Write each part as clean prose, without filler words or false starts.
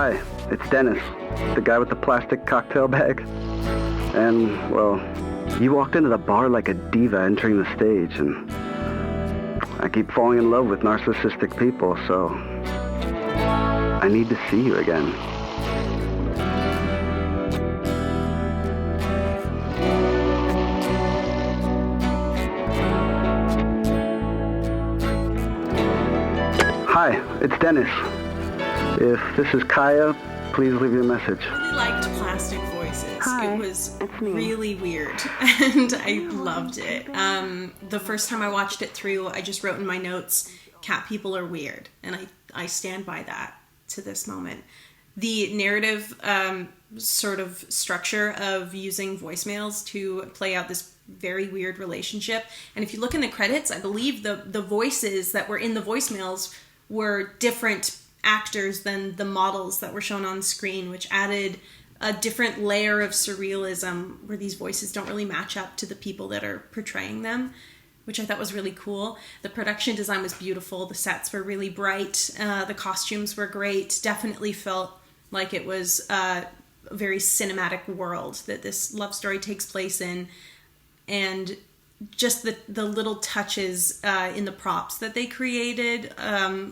Hi, it's Dennis, the guy with the plastic cocktail bag. And, well, you walked into the bar like a diva entering the stage, and I keep falling in love with narcissistic people, so I need to see you again. Hi, it's Dennis. If this is Kaya, please leave your message. I really liked Plastic Voices. Hi, it was it's me. really weird, and I loved it. The first time I watched it through, I just wrote in my notes, cat people are weird, and I stand by that to this moment. The narrative sort of structure of using voicemails to play out this very weird relationship, and if you look in the credits, I believe the voices that were in the voicemails were different actors than the models that were shown on screen, which added a different layer of surrealism where these voices don't really match up to the people that are portraying them, which I thought was really cool. The production design was beautiful. The sets were really bright. The costumes were great. Definitely felt like it was a very cinematic world that this love story takes place in. And just the little touches in the props that they created,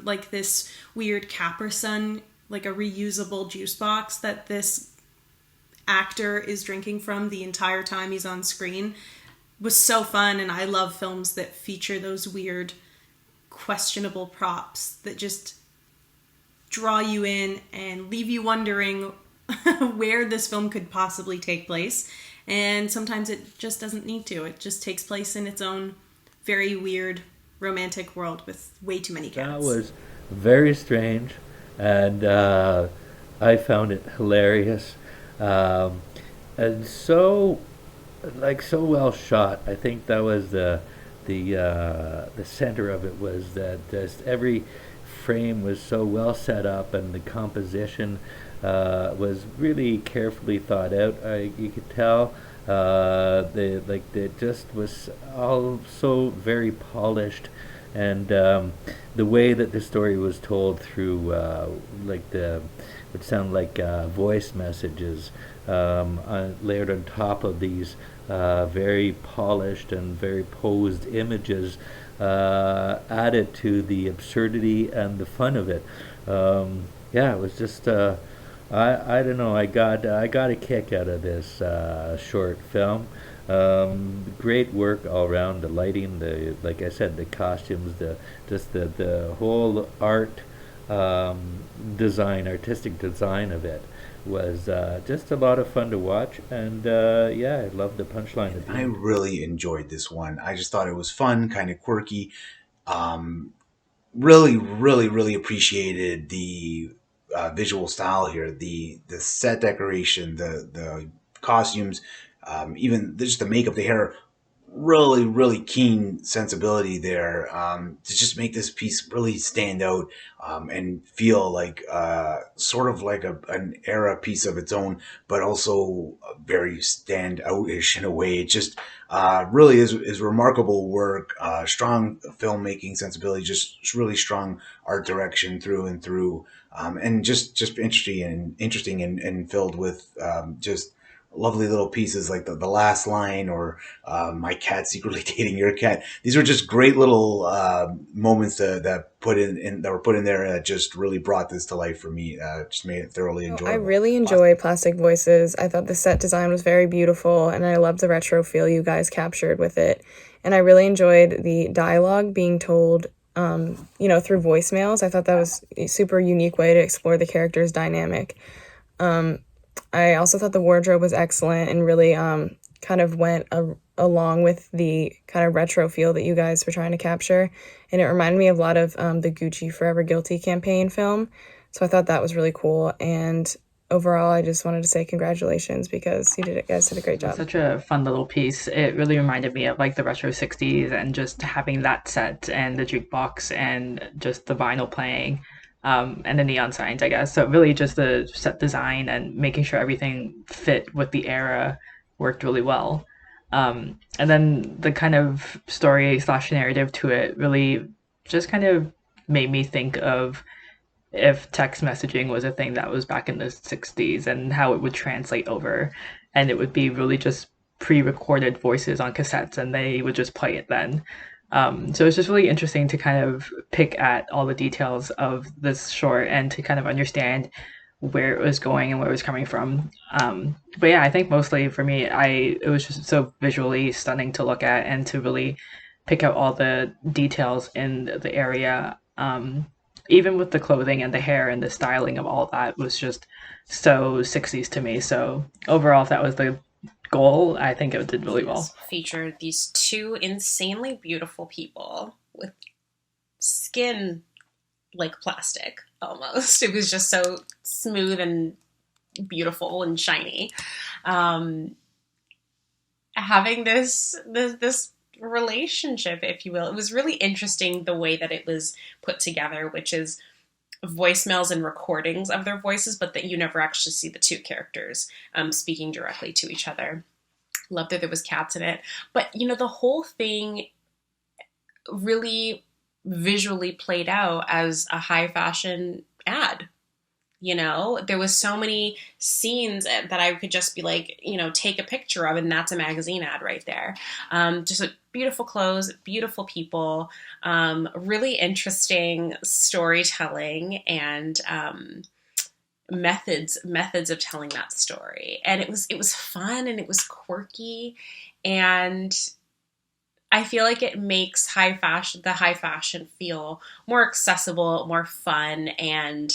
like this weird Capri Sun, like a reusable juice box that this actor is drinking from the entire time he's on screen, was so fun. And I love films that feature those weird, questionable props that just draw you in and leave you wondering where this film could possibly take place. And sometimes it just doesn't need to. It just takes place in its own very weird romantic world with way too many cats. That was very strange, and I found it hilarious, and so well shot. I think that was the center of it, was that just every frame was so well set up, and the composition was really carefully thought out. You could tell it just was all so very polished, and the way that the story was told through would sound like voice messages layered on top of these very polished and very posed images added to the absurdity and the fun of it. It was just I don't know. I got a kick out of this short film. Great work all around. The lighting, like I said, the costumes, the whole artistic design of it was just a lot of fun to watch. And I love the punchline at the I end. really enjoyed this one. I just thought it was fun, kind of quirky. Really, really, really appreciated the visual style here, the set decoration, the costumes, even just the makeup, the hair. Really, really keen sensibility there to just make this piece really stand out and feel like sort of like an era piece of its own, but also very stand out-ish in a way. It just really is remarkable work, strong filmmaking sensibility, just really strong art direction through and through, and just interesting and filled with just lovely little pieces like the last line, or my cat secretly dating your cat. These were just great little moments that were put in there that just really brought this to life for me. Just made it thoroughly enjoyable. I really enjoy Plastic Voices. I thought the set design was very beautiful, and I loved the retro feel you guys captured with it. And I really enjoyed the dialogue being told through voicemails. I thought that was a super unique way to explore the characters' dynamic. I also thought the wardrobe was excellent and really kind of went along with the kind of retro feel that you guys were trying to capture. And it reminded me of a lot of the Gucci Forever Guilty campaign film. So I thought that was really cool. And overall, I just wanted to say congratulations because you guys did a great job. Such a fun little piece. It really reminded me of like the retro 60s and just having that set and the jukebox and just the vinyl playing. And the neon signs, I guess. So really just the set design and making sure everything fit with the era worked really well. And then the kind of story / narrative to it really just kind of made me think of if text messaging was a thing that was back in the 60s and how it would translate over. And it would be really just pre-recorded voices on cassettes and they would just play it then. So it's just really interesting to kind of pick at all the details of this short and to kind of understand where it was going and where it was coming from. But yeah, I think mostly for me, it was just so visually stunning to look at and to really pick out all the details in the area. Even with the clothing and the hair and the styling of all that was just so 60s to me. So overall, if that was the goal, I think it did really well. Featured these two insanely beautiful people with skin like plastic almost. It was just so smooth and beautiful and shiny. Having this relationship, if you will, it was really interesting the way that it was put together, which is voicemails and recordings of their voices, but that you never actually see the two characters speaking directly to each other. Love that there was cats in it. But, the whole thing really visually played out as a high fashion ad. There was so many scenes that I could just be like, take a picture of, and that's a magazine ad right there. Just beautiful clothes, beautiful people, really interesting storytelling and methods of telling that story. And it was fun and it was quirky, and I feel like it makes the high fashion feel more accessible, more fun, and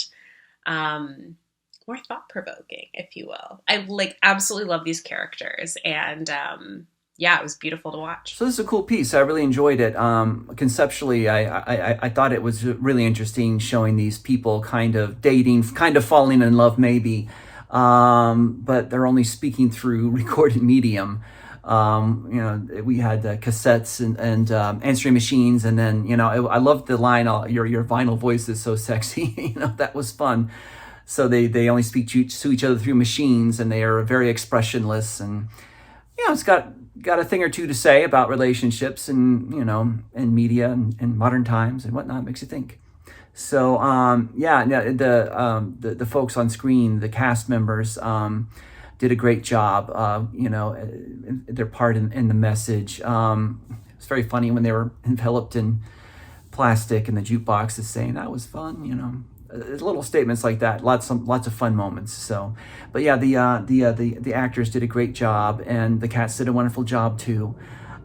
more thought-provoking, if you will. I absolutely love these characters, and it was beautiful to watch. So this is a cool piece. I really enjoyed it. Conceptually, I thought it was really interesting, showing these people kind of dating, kind of falling in love maybe, but they're only speaking through recorded medium. We had cassettes and answering machines, and then I loved the line, your vinyl voice is so sexy. That was fun. So they only speak to each other through machines, and they are very expressionless, and it's got a thing or two to say about relationships and and media and modern times and whatnot. It makes you think. So the folks on screen, the cast members, did a great job, their part in the message. It's very funny when they were enveloped in plastic and the jukebox is saying, that was fun, little statements like that, lots of fun moments. So, but yeah, the actors did a great job, and the cats did a wonderful job too.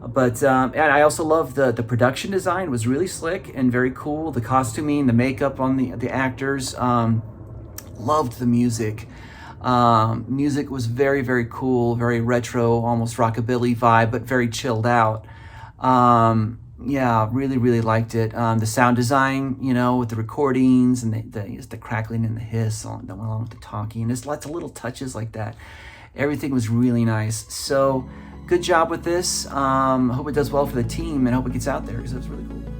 But and I also love the production design was really slick and very cool. The costuming, the makeup on the actors, loved the music. Music was very, very cool, very retro, almost rockabilly vibe, but very chilled out. Really, really liked it. The sound design, with the recordings and the crackling and the hiss that went along with the talking. And there's lots of little touches like that. Everything was really nice. So good job with this. Hope it does well for the team, and hope it gets out there because it was really cool.